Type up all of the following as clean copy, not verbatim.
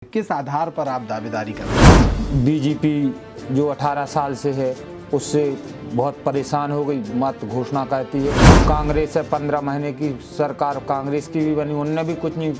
किस आधार पर आप दावेदारी कर रहे हैं? बीजेपी जो 18 साल से है उससे बहुत परेशान हो गई, मत घोषणा करती है। कांग्रेस है 15 महीने की सरकार, कांग्रेस की भी बनी, उनने भी कुछ नहीं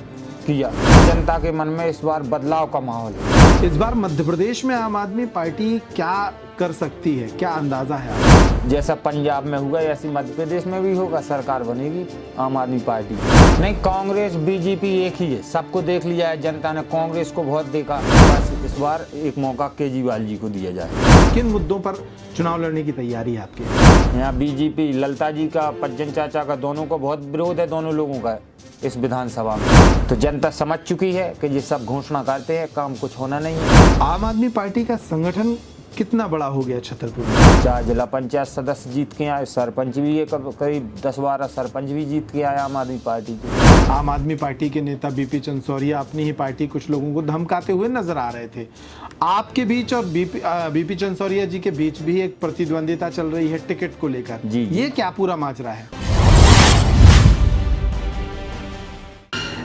किया। जनता के मन में इस बार बदलाव का माहौल है। इस बार मध्य प्रदेश में आम आदमी पार्टी क्या कर सकती है, क्या अंदाजा है आपका? जैसा पंजाब में हुआ ऐसी मध्य प्रदेश में भी होगा, सरकार बनेगी आम आदमी पार्टी। नहीं, कांग्रेस बीजेपी एक ही है, सबको देख लिया है जनता ने, कांग्रेस को बहुत देखा। बस इस बार एक मौका केजरीवाल जी को दिया जाए। किन मुद्दों पर चुनाव लड़ने की तैयारी है आपकी? यहाँ बीजेपी, ललिता जी का, पज्जन चाचा का, दोनों को बहुत विरोध है, दोनों लोगों का इस विधानसभा में। तो जनता समझ चुकी है कि ये सब घोषणा करते हैं, काम कुछ होना नहीं है। आम आदमी पार्टी का संगठन कितना बड़ा हो गया छतरपुर में? 4 जिला पंचायत सदस्य जीत के आए, सरपंच भी है, करीब 10-12 सरपंच भी जीत के आए आम आदमी पार्टी के। आम आदमी पार्टी के नेता बीपी चंदसौरिया अपनी ही पार्टी कुछ लोगों को धमकाते हुए नजर आ रहे थे। आपके बीच और बीपी चंदसौरिया जी के बीच भी एक प्रतिद्वंदिता चल रही है टिकट को लेकर। जी। ये क्या पूरा माजरा है?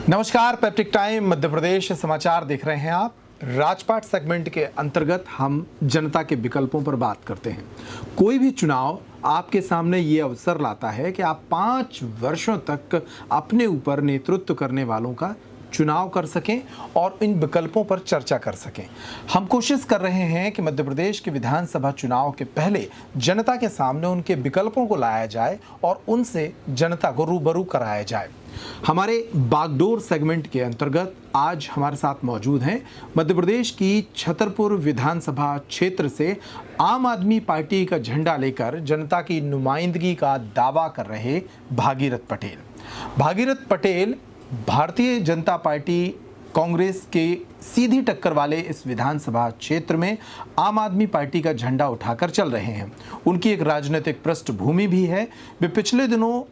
नमस्कार, पैट्रिक टाइम मध्य प्रदेश समाचार देख रहे हैं आप। राजपाट सेगमेंट के अंतर्गत हम जनता के विकल्पों पर बात करते हैं। कोई भी चुनाव आपके सामने ये अवसर लाता है कि आप 5 वर्षों तक अपने ऊपर नेतृत्व करने वालों का चुनाव कर सकें और इन विकल्पों पर चर्चा कर सकें। हम कोशिश कर रहे हैं कि मध्य प्रदेश के विधानसभा चुनाव के पहले जनता के सामने उनके विकल्पों को लाया जाए और उनसे जनता को रूबरू कराया जाए। हमारे बागडोर सेगमेंट के अंतर्गत आज हमारे साथ मौजूद हैं मध्य प्रदेश की छतरपुर विधानसभा क्षेत्र से आम आदमी पार्टी का झंडा लेकर जनता की नुमाइंदगी का दावा कर रहे भागीरथ पटेल। भागीरथ पटेल भारतीय जनता पार्टी कांग्रेस के सीधी टक्कर वाले इस विधानसभा क्षेत्र में आम आदमी पार्टी का झंडा उठाकर चल रहे हैं। उनकी एक राजनीतिक पृष्ठभूमि भी है। वे पिछले दिनों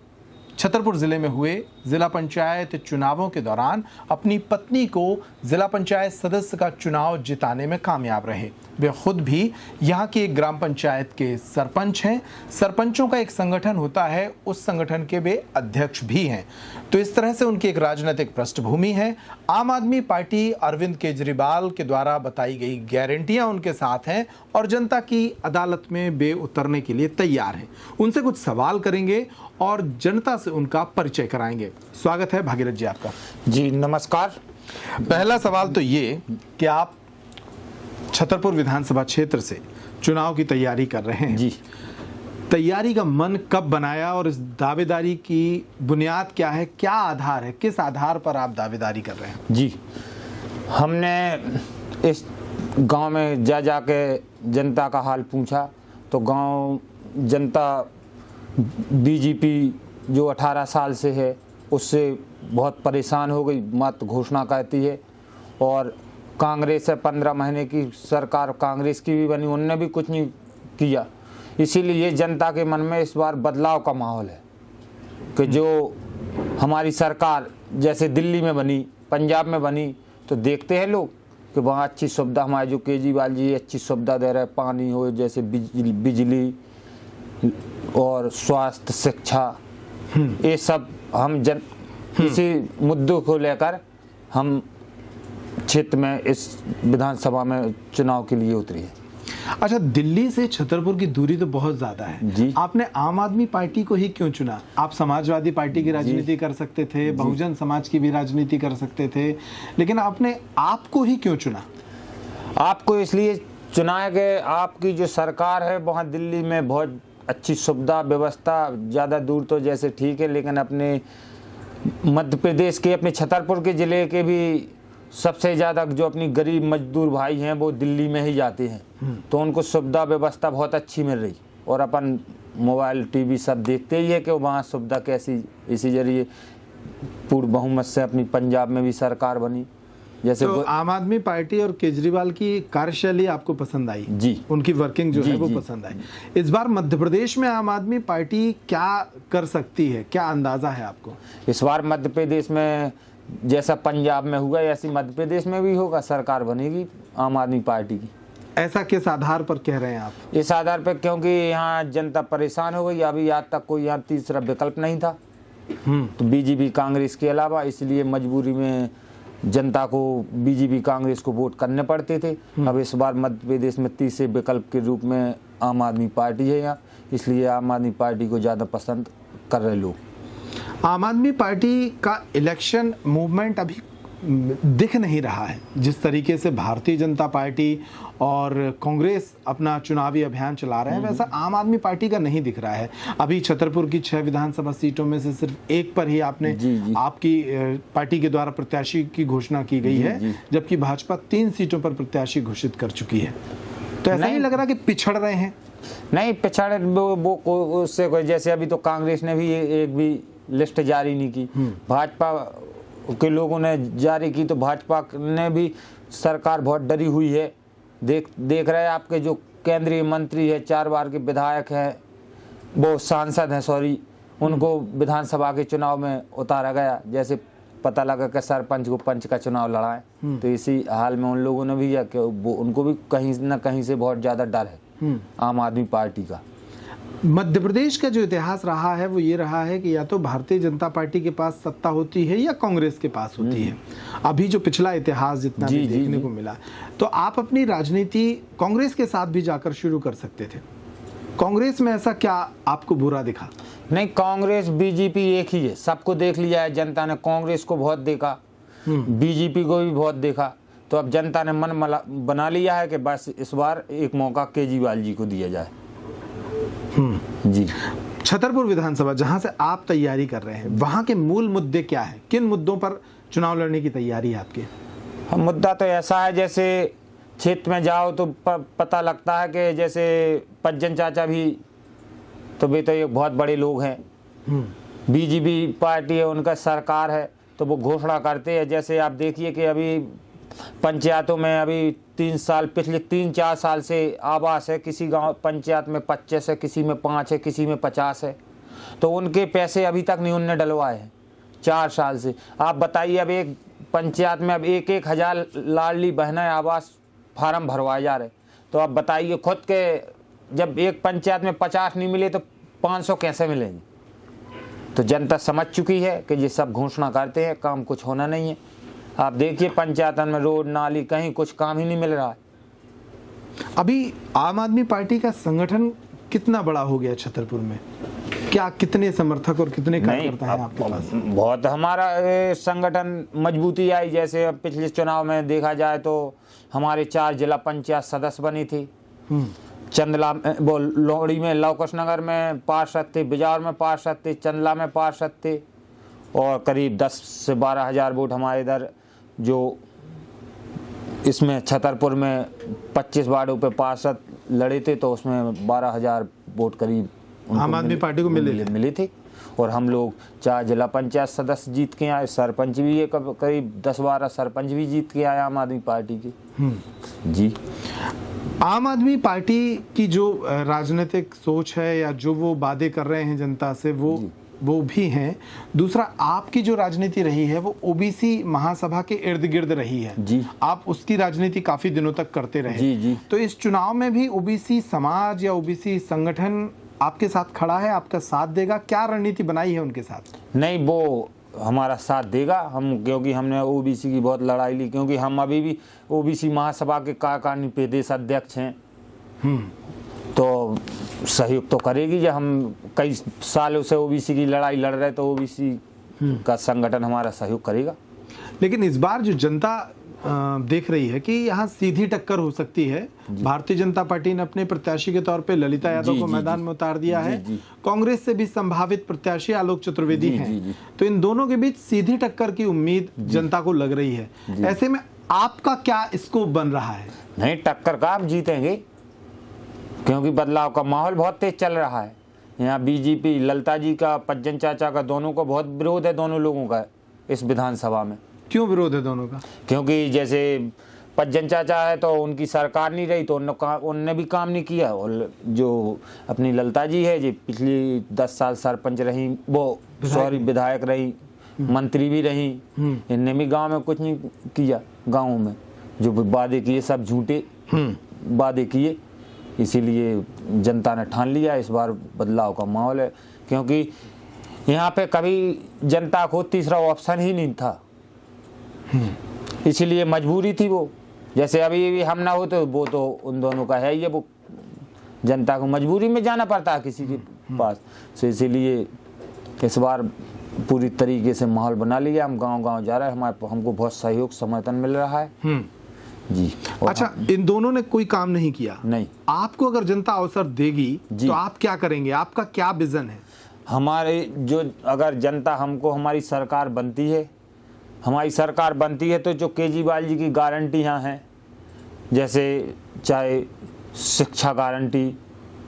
छतरपुर जिले में हुए जिला पंचायत चुनावों के दौरान अपनी पत्नी को जिला पंचायत सदस्य का चुनाव जिताने में कामयाब रहे। वे खुद भी यहाँ की एक ग्राम पंचायत के सरपंच हैं। सरपंचों का एक संगठन होता है, उस संगठन के वे अध्यक्ष भी हैं। तो इस तरह से उनकी एक राजनीतिक पृष्ठभूमि है। आम आदमी पार्टी अरविंद केजरीवाल के द्वारा बताई गई गारंटियां उनके साथ हैं और जनता की अदालत में वे उतरने के लिए तैयार हैं। उनसे कुछ सवाल करेंगे और जनता से उनका परिचय कराएंगे। स्वागत है भागीरथ जी आपका। जी नमस्कार। पहला सवाल तो ये कि आप छतरपुर विधानसभा क्षेत्र से चुनाव की तैयारी कर रहे हैं। जी, तैयारी का मन कब बनाया और इस दावेदारी की बुनियाद क्या है, क्या आधार है, किस आधार पर आप दावेदारी कर रहे हैं? जी, हमने इस गांव में जाके जनता का हाल पूछा तो गांव जनता बीजेपी जो 18 साल से है उससे बहुत परेशान हो गई, मत घोषणा करती है। और कांग्रेस है 15 महीने की सरकार, कांग्रेस की भी बनी, उनने भी कुछ नहीं किया। इसीलिए जनता के मन में इस बार बदलाव का माहौल है कि जो हमारी सरकार जैसे दिल्ली में बनी, पंजाब में बनी, तो देखते हैं लोग कि वहाँ अच्छी सुविधा, हमारे जो केजरीवाल जी अच्छी सुविधा दे रहे हैं, पानी हो जैसे बिजली और स्वास्थ्य, शिक्षा, ये सब हम इसी मुद्दों को लेकर हम क्षेत्र में इस विधानसभा में चुनाव के लिए उतरी है। अच्छा, दिल्ली से छतरपुर की दूरी तो बहुत ज्यादा है। जी। आपने आम आदमी पार्टी को ही क्यों चुना? आप समाजवादी पार्टी की राजनीति कर सकते थे, बहुजन समाज की भी राजनीति कर सकते थे, लेकिन आपने आपको ही क्यों चुना? आपको इसलिए चुना है कि आपकी जो सरकार है वहाँ दिल्ली में बहुत अच्छी सुविधा व्यवस्था, ज़्यादा दूर तो जैसे ठीक है, लेकिन अपने मध्य प्रदेश के, अपने छतरपुर के ज़िले के भी सबसे ज़्यादा जो अपनी गरीब मजदूर भाई हैं वो दिल्ली में ही जाते हैं, तो उनको सुविधा व्यवस्था बहुत अच्छी मिल रही। और अपन मोबाइल टीवी सब देखते ही है कि वहाँ सुविधा कैसी, इसी जरिए पूर्ण बहुमत से अपनी पंजाब में भी सरकार बनी। जैसे तो आम आदमी पार्टी और केजरीवाल की कार्यशैली आपको पसंद आई? जी, उनकी वर्किंग जो है वो जी। पसंद आई। इस बार मध्य प्रदेश में आम आदमी पार्टी क्या कर सकती है, क्या अंदाजा है आपको? इस बार मध्य प्रदेश में जैसा पंजाब में हुआ ऐसी मध्य प्रदेश में भी होगा, सरकार बनेगी आम आदमी पार्टी की। ऐसा किस आधार पर कह रहे हैं आप? इस आधार पर क्योंकि यहाँ जनता परेशान हो गई, अभी आज तक कोई यहाँ तीसरा विकल्प नहीं था, तो बीजेपी कांग्रेस के अलावा, इसलिए मजबूरी में जनता को बीजेपी कांग्रेस को वोट करने पड़ते थे। अब इस बार मध्य प्रदेश में तीसरे विकल्प के रूप में आम आदमी पार्टी है यहाँ, इसलिए आम आदमी पार्टी को ज़्यादा पसंद कर रहे लोग। आम आदमी पार्टी का इलेक्शन मूवमेंट अभी दिख नहीं रहा है। जिस तरीके से भारतीय जनता पार्टी और कांग्रेस अपना चुनावी अभियान चला रहे हैं, वैसा आम आदमी पार्टी का नहीं दिख रहा है। अभी छतरपुर की 6 विधानसभा सीटों में से सिर्फ एक पर ही आपने आपकी पार्टी के द्वारा प्रत्याशी की घोषणा की गई है, जबकि भाजपा 3 सीटों पर प्रत्याशी घोषित कर चुकी है। तो ऐसा नहीं लग रहा कि पिछड़ रहे हैं? नहीं पिछड़ वो उससे कोई, जैसे अभी तो कांग्रेस ने भी एक भी लिस्ट जारी नहीं की, भाजपा के लोगों ने जारी की, तो भाजपा ने भी सरकार बहुत डरी हुई है। देख रहे हैं आपके जो केंद्रीय मंत्री है, 4 बार के विधायक हैं, वो सांसद हैं सॉरी, उनको विधानसभा के चुनाव में उतारा गया। जैसे पता लगा कि सरपंच को पंच का चुनाव लड़ाएं, तो इसी हाल में उन लोगों ने भी कि उनको भी कहीं ना कहीं से बहुत ज़्यादा डर है आम आदमी पार्टी का। मध्य प्रदेश का जो इतिहास रहा है वो ये रहा है कि या तो भारतीय जनता पार्टी के पास सत्ता होती है या कांग्रेस के पास होती है। अभी जो पिछला इतिहास जितना भी देखने को मिला, तो आप अपनी राजनीति कांग्रेस के साथ भी जाकर शुरू कर सकते थे। कांग्रेस में ऐसा क्या आपको बुरा दिखा? नहीं, कांग्रेस बीजेपी एक ही है, सबको देख लिया है जनता ने। कांग्रेस को बहुत देखा, बीजेपी को भी बहुत देखा, तो अब जनता ने मन बना लिया है कि बस इस बार एक मौका केजरीवाल जी को दिया जाए। जी। छतरपुर विधानसभा जहां से आप तैयारी कर रहे हैं, वहां के मूल मुद्दे क्या हैं? किन मुद्दों पर चुनाव लड़ने की तैयारी है आपकी? मुद्दा तो ऐसा है, जैसे क्षेत्र में जाओ तो पता लगता है कि जैसे पज्जन चाचा भी तो वे तो एक बहुत बड़े लोग हैं, बीजेपी पार्टी है, उनका सरकार है, तो वो घोषणा करते हैं। जैसे आप देखिए कि अभी पंचायतों में अभी 3 साल पिछले 3-4 साल से आवास है, किसी गांव पंचायत में 25 है, किसी में 5 है, किसी में 50 है, तो उनके पैसे अभी तक नहीं उनने डलवाए हैं 4 साल से। आप बताइए, अब एक पंचायत में अब 1-1 हज़ार लाडली बहना आवास फार्म भरवाए जा रहे, तो आप बताइए खुद के, जब एक पंचायत में 50 नहीं मिले तो 500 कैसे मिलेंगे? तो जनता समझ चुकी है कि ये सब घोषणा करते हैं, काम कुछ होना नहीं है। आप देखिए पंचायतन में रोड नाली कहीं कुछ काम ही नहीं मिल रहा है। अभी आम आदमी पार्टी का संगठन कितना बड़ा हो गया छतरपुर में? क्या कितने समर्थक और कितने कार्यकर्ता हैं आपके पास? बहुत हमारा संगठन मजबूती आई। जैसे अब पिछले चुनाव में देखा जाए तो हमारे 4 जिला पंचायत सदस्य बनी थी। चंदला वो लोहड़ी में लवकुश नगर में पार्षद थे, बिजौर में पार्षद थे, चंदला में पार्षद थे, और करीब 10 से 12 हज़ार वोट हमारे इधर जो इसमें छतरपुर में 25 वार्डों पे पार्षद लड़े थे, तो उसमें 12,000 वोट करीब आम आदमी पार्टी को मिली थी। और हम लोग 4 जिला पंचायत सदस्य जीत के आए, सरपंच भी ये करीब 10-12 सरपंच भी जीत के आए आम आदमी पार्टी के। जी। आम आदमी पार्टी की जो राजनीतिक सोच है या जो वो वादे कर रहे हैं जनता से, वो भी हैं। दूसरा, आपकी जो राजनीति रही है वो ओबीसी महासभा के इर्द गिर्द रही है जी। आप उसकी राजनीति काफी दिनों तक करते रहे जी। तो इस चुनाव में भी ओबीसी समाज या ओबीसी संगठन आपके साथ खड़ा है, आपका साथ देगा? क्या रणनीति बनाई है उनके साथ? नहीं, वो हमारा साथ देगा, हम क्योंकि हमने ओबीसी की बहुत लड़ाई ली, क्योंकि हम अभी भी ओबीसी महासभा के कार्यकारिणी प्रदेश अध्यक्ष हैं। तो सहयोग तो करेगी। जब हम कई सालों से ओबीसी की लड़ाई लड़ रहे, तो ओबीसी का संगठन हमारा सहयोग करेगा। लेकिन इस बार जो जनता देख रही है कि यहाँ सीधी टक्कर हो सकती है। भारतीय जनता पार्टी ने अपने प्रत्याशी के तौर पे ललिता यादव को मैदान में उतार दिया है। कांग्रेस से भी संभावित प्रत्याशी आलोक चतुर्वेदी हैं। तो इन दोनों के बीच सीधी टक्कर की उम्मीद जनता को लग रही है। ऐसे में आपका क्या स्कोप बन रहा है? नहीं, टक्कर का आप जीतेंगे, क्योंकि बदलाव का माहौल बहुत तेज चल रहा है। यहाँ बीजेपी ललिता जी का, पज्जन चाचा का, दोनों को बहुत विरोध है, दोनों लोगों का इस विधानसभा में। क्यों विरोध है दोनों का? क्योंकि जैसे पज्जन चाचा है तो उनकी सरकार नहीं रही, तो उनने भी काम नहीं किया, और जो अपनी ललिता जी है, जो पिछली 10 साल सरपंच रही, वो सॉरी विधायक रही, मंत्री भी रही, इनने भी गांव में कुछ नहीं किया। गाँव में जो वादे किए सब झूठे वादे किए, इसीलिए जनता ने ठान लिया इस बार बदलाव का माहौल है। क्योंकि यहाँ पे कभी जनता को तीसरा ऑप्शन ही नहीं था। इसलिए मजबूरी थी वो। जैसे अभी भी हम ना हो तो वो तो उन दोनों का है ही है, वो जनता को मजबूरी में जाना पड़ता है किसी के पास। तो इसीलिए इस बार पूरी तरीके से माहौल बना लिया, हम गांव-गांव जा रहे हैं, हमको बहुत सहयोग समर्थन मिल रहा है जी। अच्छा, इन दोनों ने कोई काम नहीं किया? नहीं। आपको अगर जनता अवसर देगी जी। तो आप क्या करेंगे? आपका क्या विजन है? हमारे जो अगर जनता हमको हमारी सरकार बनती है, तो जो केजरीवाल जी की गारंटियाँ हैं, जैसे चाहे शिक्षा गारंटी,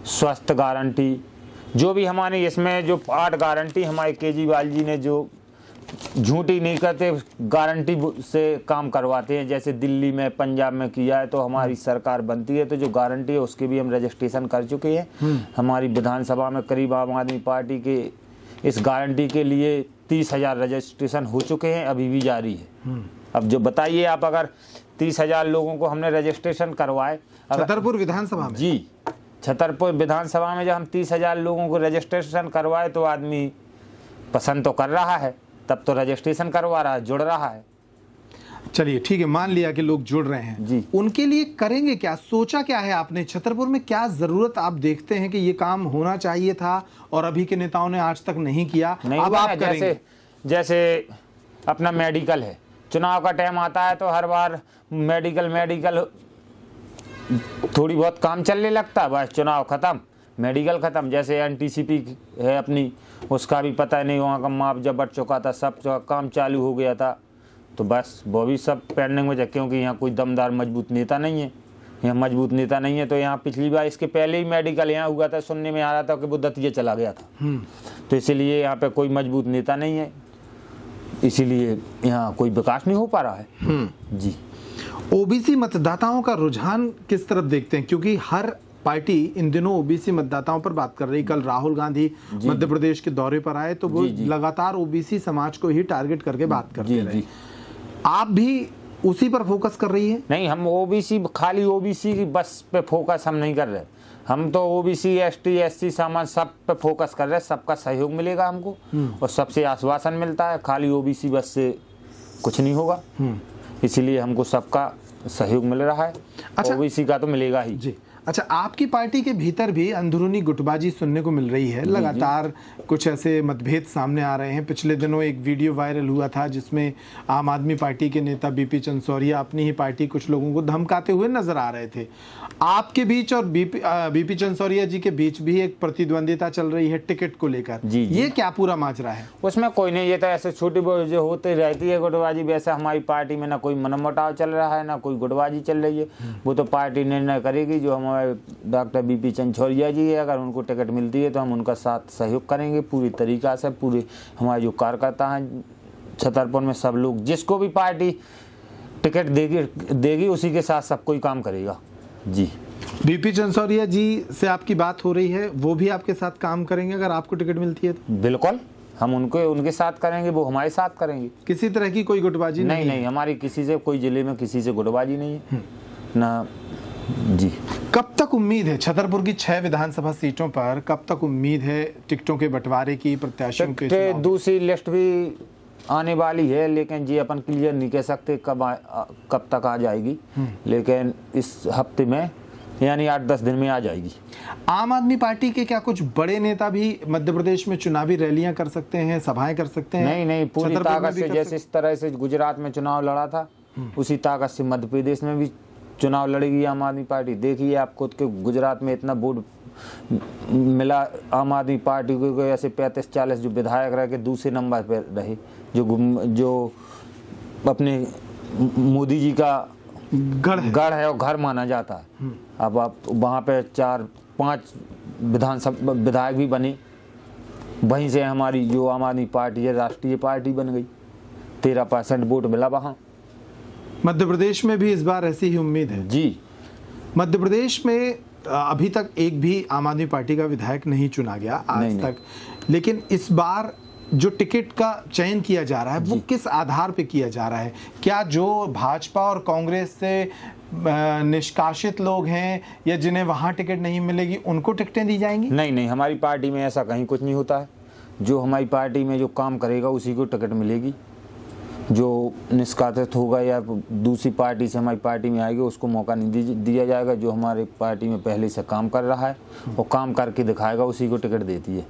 स्वास्थ्य गारंटी, जो भी हमारे इसमें जो 8 गारंटी हमारे केजरीवाल जी ने जो झूठी नहीं करते, गारंटी से काम करवाते हैं। जैसे दिल्ली में, पंजाब में किया है, तो हमारी सरकार बनती है तो जो गारंटी है उसके भी हम रजिस्ट्रेशन कर चुके हैं। हमारी विधानसभा में करीब आम आदमी पार्टी के इस गारंटी के लिए 30,000 रजिस्ट्रेशन हो चुके हैं, अभी भी जारी है। अब जो बताइए आप, अगर 30,000 लोगों को हमने रजिस्ट्रेशन करवाए छतरपुर विधानसभा में? जी, छतरपुर विधानसभा में जब हम 30,000 लोगों को रजिस्ट्रेशन करवाए तो आदमी पसंद तो कर रहा है, तब तो रजिस्ट्रेशन करवा रहा है, जुड़ रहा है। चलिए ठीक है, मान लिया कि लोग जुड़ रहे हैं जी। उनके लिए करेंगे क्या? सोचा क्या है आपने? छतरपुर में क्या जरूरत आप देखते हैं कि ये काम होना चाहिए था और अभी के नेताओं ने आज तक नहीं किया, नहीं अब हुआ आप है। करेंगे? जैसे अपना मेडिकल है, चुनाव का टाइम आता है तो हर बार मेडिकल थोड़ी बहुत काम चलने लगता है, बस चुनाव खत्म, मेडिकल खत्म। जैसे एनटीसीपी है अपनी, उसका भी पता नहीं, वहाँ का मुआवजा बढ़ चुका था, सब काम चालू हो गया था, तो बस वो भी सब पेंडिंग में, क्योंकि यहाँ कोई दमदार मजबूत नेता नहीं है। यहाँ मजबूत नेता नहीं है तो यहाँ पिछली बार इसके पहले ही मेडिकल यहाँ हुआ था, सुनने में आ रहा था कि वो दतिया चला गया था, तो इसीलिए यहाँ पे कोई मजबूत नेता नहीं है, इसीलिए यहाँ कोई विकास नहीं हो पा रहा है जी। ओबीसी मतदाताओं का रुझान किस तरफ देखते हैं? क्योंकि हर पार्टी इन दिनों ओबीसी मतदाताओं पर बात कर रही। कल राहुल गांधी मध्य प्रदेश के दौरे पर आए तो वो लगातार ओबीसी समाज को ही टारगेट करके बात करते रहे। आप भी उसी पर फोकस कर रही है? नहीं, हम ओबीसी, खाली ओबीसी की बस पे फोकस हम नहीं कर रहे, हम तो ओबीसी, एसटी, एससी समाज सब पे फोकस कर रहे हैं। सबका सहयोग मिलेगा हमको और सबसे आश्वासन मिलता है, खाली ओबीसी बस से कुछ नहीं होगा, इसीलिए हमको सबका सहयोग मिल रहा है। अच्छा, ओबीसी का तो मिलेगा ही जी। अच्छा, आपकी पार्टी के भीतर भी अंदरूनी गुटबाजी सुनने को मिल रही है, लगातार कुछ ऐसे मतभेद सामने आ रहे हैं। पिछले दिनों एक वीडियो वायरल हुआ था जिसमें आम आदमी पार्टी के नेता बीपी चंदसौरिया अपनी ही पार्टी कुछ लोगों को धमकाते हुए नजर आ रहे थे। आपके बीच और बीपी चंदसौरिया जी के बीच भी एक प्रतिद्वंदिता चल रही है टिकट को लेकर, ये क्या पूरा माजरा है? उसमें कोई नहीं, ये तो ऐसे छोटी जो होती रहती है गुटबाजी, वैसे हमारी पार्टी में ना कोई मनमुटाव चल रहा है, ना कोई गुटबाजी चल रही है। वो तो पार्टी निर्णय करेगी। जो हमारे डॉक्टर बीपी चंदसौरिया जी है, अगर उनको टिकट मिलती है तो हम उनका साथ सहयोग करेंगे पूरी तरीका से। पूरे हमारे जो कार्यकर्ता हैं छतरपुर में, सब लोग, जिसको भी पार्टी टिकट देगी उसी के साथ सब कोई काम करेगा जी। बीपी चंदसौरिया जी से आपकी बात हो रही है, वो भी आपके साथ काम करेंगे अगर आपको टिकट मिलती है तो? बिल्कुल, हम उनके साथ करेंगे, वो हमारे साथ करेंगे। किसी तरह की कोई गुटबाजी नहीं, हमारी किसी से, कोई जिले में किसी से गुटबाजी नहीं है ना जी। कब तक उम्मीद है छतरपुर की 6 विधानसभा सीटों पर, कब तक उम्मीद है टिकटों के बंटवारे की, प्रत्याशियों के? दूसरी लिस्ट भी आने वाली है, लेकिन जी अपन क्लियर नहीं कह सकते कब तक आ जाएगी, लेकिन इस हफ्ते में यानी 8-10 दिन में आ जाएगी। आम आदमी पार्टी के क्या कुछ बड़े नेता भी मध्य प्रदेश में चुनावी रैलियां कर सकते हैं, सभाएं कर सकते हैं? नहीं, पूरी ताकत से, जैसे इस तरह से गुजरात में चुनाव लड़ा था उसी ताकत से मध्य प्रदेश में भी चुनाव लड़ेगी आम आदमी पार्टी। देखिए आप खुद के गुजरात में इतना वोट मिला आम आदमी पार्टी को, ऐसे 35-40 जो विधायक रह के दूसरे नंबर पर रहे, जो अपने मोदी जी का गढ़ है और घर माना जाता है। अब आप वहाँ पे 4-5 विधानसभा विधायक भी बने, वहीं से हमारी जो आम आदमी पार्टी है राष्ट्रीय पार्टी बन गई, 13% वोट मिला वहाँ। मध्य प्रदेश में भी इस बार ऐसी ही उम्मीद है जी। मध्य प्रदेश में अभी तक एक भी आम आदमी पार्टी का विधायक नहीं चुना गया आज तक, लेकिन इस बार जो टिकट का चयन किया जा रहा है वो किस आधार पे किया जा रहा है? क्या जो भाजपा और कांग्रेस से निष्कासित लोग हैं या जिन्हें वहां टिकट नहीं मिलेगी उनको टिकटें दी जाएंगी? नहीं, हमारी पार्टी में ऐसा कहीं कुछ नहीं होता है। जो हमारी पार्टी में जो काम करेगा उसी को टिकट मिलेगी। जो निष्कासित होगा या दूसरी पार्टी से हमारी पार्टी में आएगी उसको मौका नहीं दिया जाएगा। जो हमारे पार्टी में पहले से काम कर रहा है और काम करके दिखाएगा उसी को टिकट देती है।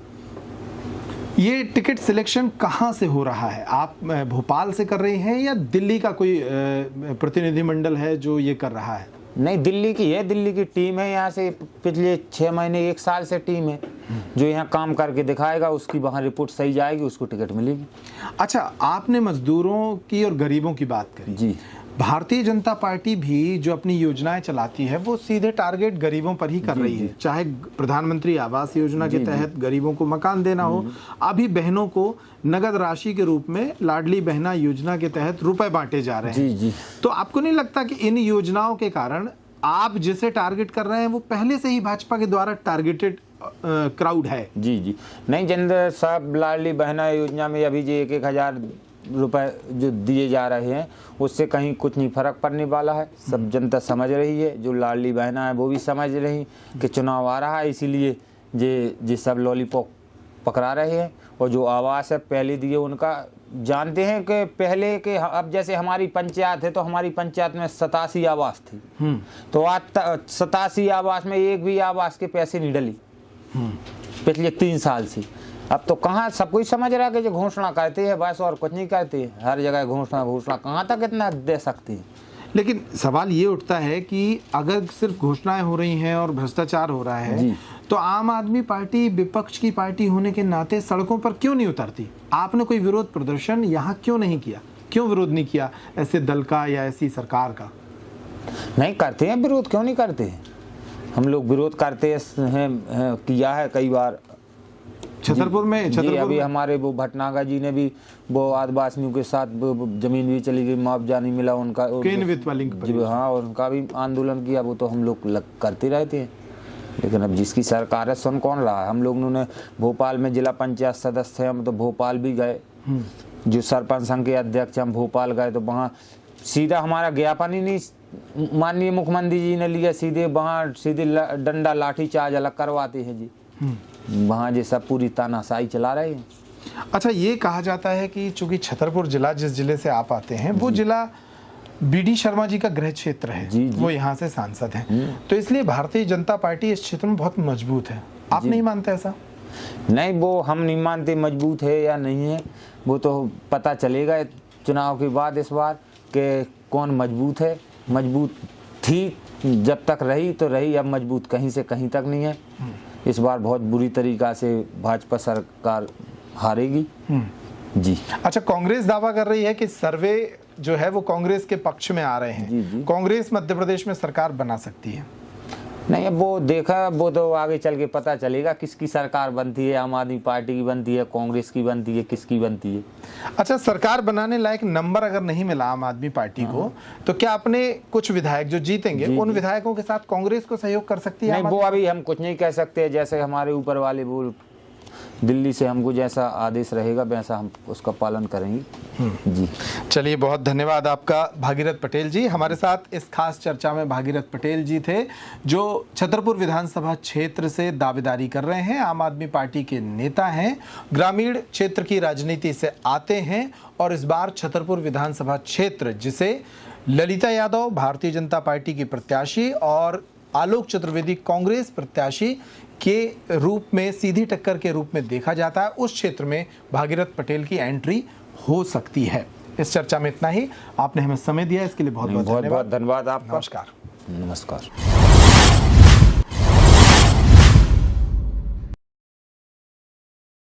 ये टिकट सिलेक्शन कहाँ से हो रहा है? आप भोपाल से कर रहे हैं या दिल्ली का कोई प्रतिनिधिमंडल है जो ये कर रहा है? नहीं, दिल्ली की है, दिल्ली की टीम है। यहाँ से पिछले 6 महीने 1 साल से टीम है जो यहाँ काम करके दिखाएगा, उसकी वहाँ रिपोर्ट सही जाएगी, उसको टिकट मिलेगी। अच्छा, आपने मजदूरों की और गरीबों की बात करी जी। भारतीय जनता पार्टी भी जो अपनी योजनाएं चलाती है वो सीधे टारगेट गरीबों पर ही कर रही है। चाहे प्रधानमंत्री आवास योजना के तहत गरीबों को मकान देना हो, अभी बहनों को नगद राशि के रूप में लाडली बहना योजना के तहत रुपए बांटे जा रहे हैं। जी। तो आपको नहीं लगता कि इन योजनाओं के कारण आप जिसे टारगेट कर रहे हैं वो पहले से ही भाजपा के द्वारा टारगेटेड क्राउड है? जी। नहीं, जिंदर साहब लाडली बहना योजना में अभी जो 1,000 रुपए जो दिए जा रहे हैं उससे कहीं कुछ नहीं फर्क पड़ने वाला है। सब जनता समझ रही है, जो लाडली बहना है वो भी समझ रही कि चुनाव आ रहा है, इसीलिए ये सब लॉलीपॉप पकड़ा रहे हैं। और जो आवास है पहले दिए उनका जानते हैं कि पहले के अब जैसे हमारी पंचायत है तो हमारी पंचायत में 87 आवास थी, तो आज 87 आवास में एक भी आवास के पैसे नहीं डली पिछले 3 साल से। अब तो कहाँ सब कुछ समझ रहा है कि जो घोषणा करते हैं बस और कुछ नहीं करते, हर जगह घोषणा कहाँ तक इतना दे सकते हैं। लेकिन सवाल ये उठता है कि अगर सिर्फ घोषणाएं हो रही हैं और भ्रष्टाचार हो रहा है तो आम आदमी पार्टी विपक्ष की पार्टी होने के नाते सड़कों पर क्यों नहीं उतरती? आपने कोई विरोध प्रदर्शन यहाँ क्यों नहीं किया? क्यों विरोध नहीं किया ऐसे दल का या ऐसी सरकार का? नहीं करते हैं विरोध, क्यों नहीं करते हैं? हम लोग विरोध करते हैं, किया है कई बार। छतरपुर में अभी हमारे वो भटनागर जी ने भी वो आदिवासियों के साथ जमीन भी चली गई, मुआवजा नहीं मिला उनका। हाँ, उनका भी आंदोलन किया, वो तो हम लोग करते रहते हैं। लेकिन अब जिसकी सरकार है सुन कौन रहा है? हम लोग ने भोपाल में जिला पंचायत सदस्य हैं, हम तो भोपाल भी गए, जो सरपंच संघ के अध्यक्ष हम भोपाल गए तो वहाँ सीधा हमारा ज्ञापन ही नहीं माननीय मुख्यमंत्री जी ने लिया, सीधे वहाँ सीधे डंडा लाठी चार्ज अलग करवाते हैं जी। वहाँ ये सब पूरी तानाशाही चला रहे हैं। अच्छा, ये कहा जाता है कि चूंकि छतरपुर जिला जिस जिले से आप आते हैं वो जिला बीडी शर्मा जी का गृह क्षेत्र है, जी। वो यहाँ से सांसद हैं, तो इसलिए भारतीय जनता पार्टी इस क्षेत्र में बहुत मजबूत है। आप नहीं मानते ऐसा? नहीं, वो हम नहीं मानते मजबूत है या नहीं है, वो तो पता चलेगा चुनाव के बाद इस बार कि कौन मजबूत है। मजबूत थी जब तक रही तो रही, अब मजबूत कहीं से कहीं तक नहीं है। इस बार बहुत बुरी तरीका से भाजपा सरकार हारेगी जी। अच्छा, कांग्रेस दावा कर रही है कि सर्वे जो है वो कांग्रेस के पक्ष में आ रहे हैं। जी। कांग्रेस मध्य प्रदेश में सरकार बना सकती है? नहीं, अब वो देखा, वो तो आगे चल के पता चलेगा किसकी सरकार बनती है। आम आदमी पार्टी की बनती है, कांग्रेस की बनती है, किसकी बनती है। अच्छा, सरकार बनाने लायक नंबर अगर नहीं मिला आम आदमी पार्टी को तो क्या अपने कुछ विधायक जो जीतेंगे उन विधायकों के साथ कांग्रेस को सहयोग कर सकती है? नहीं, वो अभी हम कुछ नहीं कह सकते। जैसे हमारे ऊपर वाले वो दिल्ली से हमको जैसा आदेश रहेगा वैसा हम उसका पालन करेंगे जी। चलिए, बहुत धन्यवाद आपका भागीरथ पटेल जी। हमारे साथ इस खास चर्चा में भागीरथ पटेल जी थे जो छतरपुर विधानसभा क्षेत्र से दावेदारी कर रहे हैं, आम आदमी पार्टी के नेता हैं, ग्रामीण क्षेत्र की राजनीति से आते हैं और इस बार छतरपुर विधानसभा क्षेत्र जिसे ललिता यादव भारतीय जनता पार्टी की प्रत्याशी और आलोक चतुर्वेदी कांग्रेस प्रत्याशी के रूप में सीधी टक्कर के रूप में देखा जाता है, उस क्षेत्र में भागीरथ पटेल की एंट्री हो सकती है। इस चर्चा में इतना ही। आपने हमें समय दिया इसके लिए बहुत बहुत धन्यवाद आपका। नमस्कार। नमस्कार।